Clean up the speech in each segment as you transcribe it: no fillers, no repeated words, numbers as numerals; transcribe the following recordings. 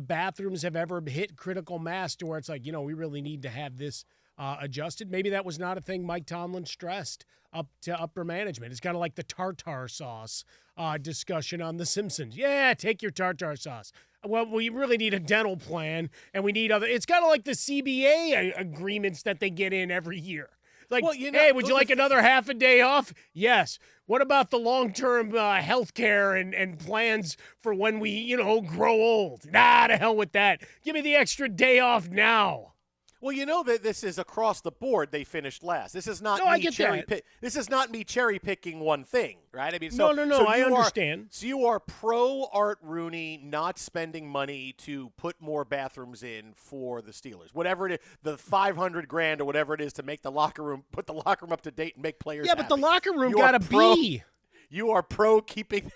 bathrooms have ever hit critical mass to where it's like, we really need to have this adjusted. Maybe that was not a thing Mike Tomlin stressed up to upper management. It's kind of like the tartar sauce discussion on The Simpsons. Yeah, take your tartar sauce. Well, we really need a dental plan, and we need other. It's kind of like the CBA agreements that they get in every year. Like, hey, would you like another half a day off? Yes. What about the long-term health care and plans for when we, grow old? Nah, to hell with that. Give me the extra day off now. Well, that this is across the board. They finished last. This is not This is not me cherry picking one thing, right? I mean, no. I understand. So you are pro Art Rooney not spending money to put more bathrooms in for the Steelers, whatever it is, the $500,000 or whatever it is to make the locker room, put the locker room up to date and make players. Yeah, but happy. the locker room got to be. You are pro keeping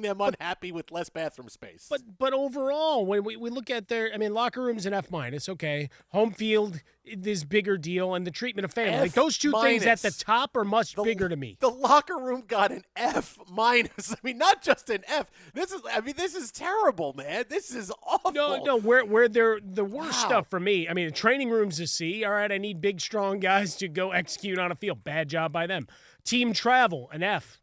them unhappy with less bathroom space. But overall, when we look at locker rooms an F-, okay. Home field is bigger deal, and the treatment of family. Like those two things at the top are much bigger to me. The locker room got an F-. Not just an F. This is terrible, man. This is awful. No, where they're the worst stuff for me. The training room's a C. All right, I need big, strong guys to go execute on a field. Bad job by them. Team travel, an F.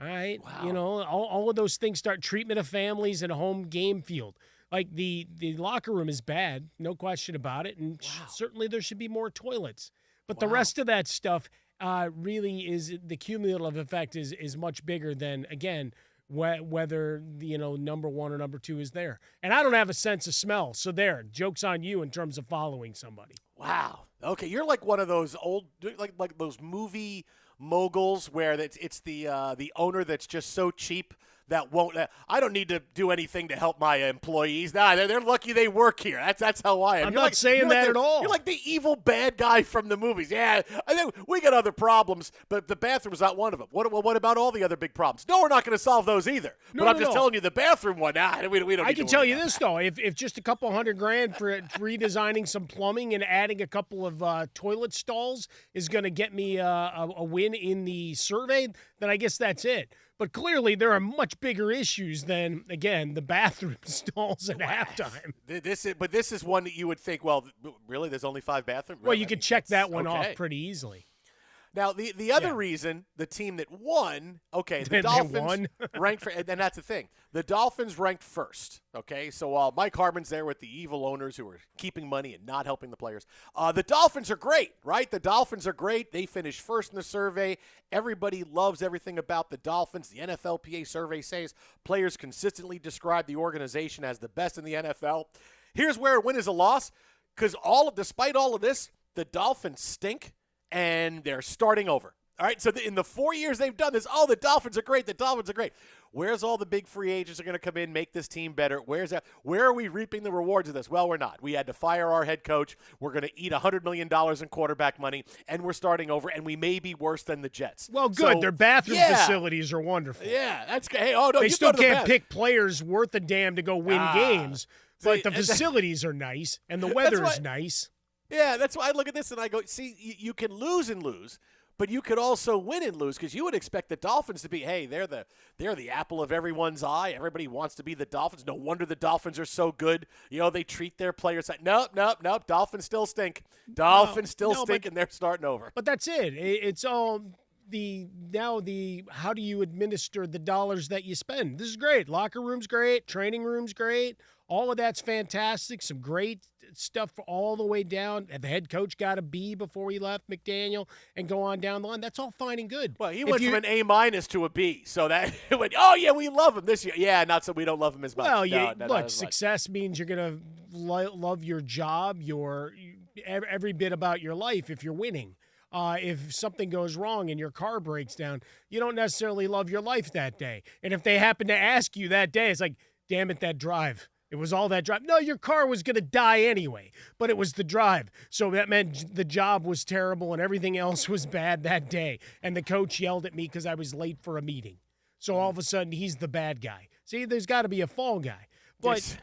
All right, wow. All of those things start treatment of families and a home game field. Like the locker room is bad, no question about it, and certainly there should be more toilets. But the rest of that stuff really is the cumulative effect is much bigger than, again, whether number one or number two is there. And I don't have a sense of smell, so joke's on you in terms of following somebody. Wow. Okay, you're like one of those old like those movie moguls where it's the owner that's just so cheap that won't. I don't need to do anything to help my employees. Nah, they're lucky they work here. That's how I am. I'm not saying that at all. You're like the evil bad guy from the movies. Yeah, I think we got other problems, but the bathroom's not one of them. What about all the other big problems? No, we're not going to solve those either. But I'm just telling you, the bathroom one. Nah, we don't. I can tell you this though: if just a couple $100,000 for redesigning some plumbing and adding a couple of toilet stalls is going to get me a win in the survey, then I guess that's it. But clearly, there are much bigger issues than, again, the bathroom stalls at halftime. This is one that you would think, well, really, there's only 5 bathrooms? Well, you could check that one off pretty easily. Now, the other reason, the team that won, the Dolphins ranked for, and that's the thing. The Dolphins ranked first, okay? So while Mike Harmon's there with the evil owners who are keeping money and not helping the players, the Dolphins are great, right? The Dolphins are great. They finished first in the survey. Everybody loves everything about the Dolphins. The NFLPA survey says players consistently describe the organization as the best in the NFL. Here's where a win is a loss, because despite all of this, the Dolphins stink. And they're starting over. All right, so in the 4 years they've done this, the Dolphins are great. The Dolphins are great. Where's all the big free agents are going to come in, make this team better? Where's that? Where are we reaping the rewards of this? Well, we're not. We had to fire our head coach. We're going to eat $100 million in quarterback money, and we're starting over, and we may be worse than the Jets. Well, good. So, their bathroom facilities are wonderful. Yeah, that's – they still can't pick players worth a damn to go win games, but the facilities are nice, and the weather is nice. Yeah, that's why I look at this and I go, see, you can lose and lose, but you could also win and lose, because you would expect the Dolphins to be, hey, they're the apple of everyone's eye. Everybody wants to be the Dolphins. No wonder the Dolphins are so good. They treat their players like, nope. Dolphins still stink. Dolphins still stink, and they're starting over. But that's it. It's all the how do you administer the dollars that you spend? This is great. Locker room's great. Training room's great. All of that's fantastic. Some great stuff all the way down. The head coach got a B before he left, McDaniel, and go on down the line. That's all fine and good. Well, he went from an A- to a B. So that went, we love him this year. Yeah, not so we don't love him as much. Well, look, success means you're going to love your job, every bit about your life if you're winning. If something goes wrong and your car breaks down, you don't necessarily love your life that day. And if they happen to ask you that day, it's like, damn it, that drive. It was all that drive. No, your car was going to die anyway, but it was the drive. So that meant the job was terrible and everything else was bad that day. And the coach yelled at me because I was late for a meeting. So all of a sudden, he's the bad guy. See, there's got to be a fall guy. But,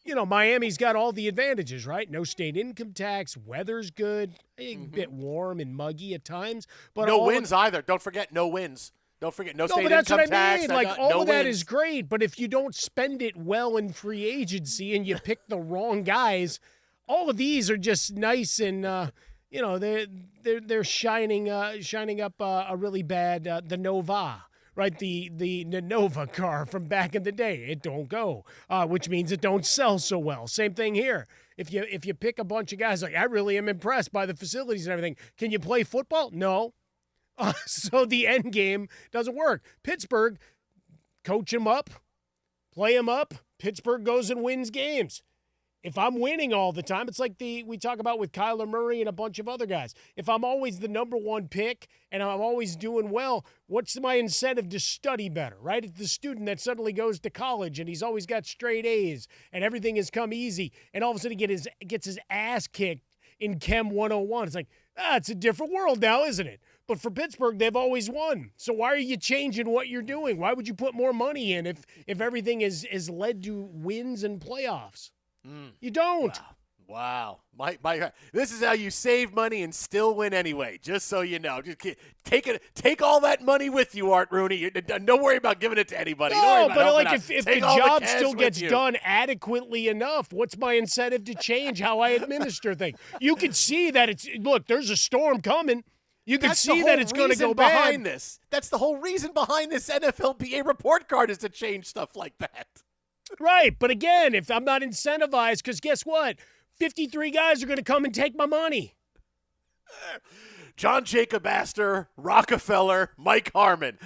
Miami's got all the advantages, right? No state income tax, weather's good, a bit warm and muggy at times. But no wins either. Don't forget, no wins. Don't forget, no No, state but that's income what I tax. mean. Like, all no of that wins. is great, but if you don't spend it well in free agency and you pick the wrong guys, all of these are just nice and they're shining up a really bad the Nova. Right, the Nova car from back in the day, it don't go, which means it don't sell so well. Same thing here. If you pick a bunch of guys like, I really am impressed by the facilities and everything. Can you play football? No. So the end game doesn't work. Pittsburgh, coach him up, play him up. Pittsburgh goes and wins games. If I'm winning all the time, it's like we talk about with Kyler Murray and a bunch of other guys. If I'm always the number one pick and I'm always doing well, what's my incentive to study better, right? It's the student that suddenly goes to college and he's always got straight A's and everything has come easy, and all of a sudden he gets his ass kicked in Chem 101. It's like, it's a different world now, isn't it? But for Pittsburgh, they've always won. So why are you changing what you're doing? Why would you put more money in if everything is led to wins and playoffs? You don't. Wow. Mike, this is how you save money and still win anyway, just so you know. Just take all that money with you, Art Rooney. Don't worry about giving it to anybody. No, but like if the job still gets done adequately enough, what's my incentive to change how I administer things? You can see that there's a storm coming. You can see that it's going to go bad. That's the whole reason behind this NFLPA report card, is to change stuff like that. Right, but again, if I'm not incentivized, because guess what? 53 guys are going to come and take my money. John Jacob Astor, Rockefeller, Mike Harmon.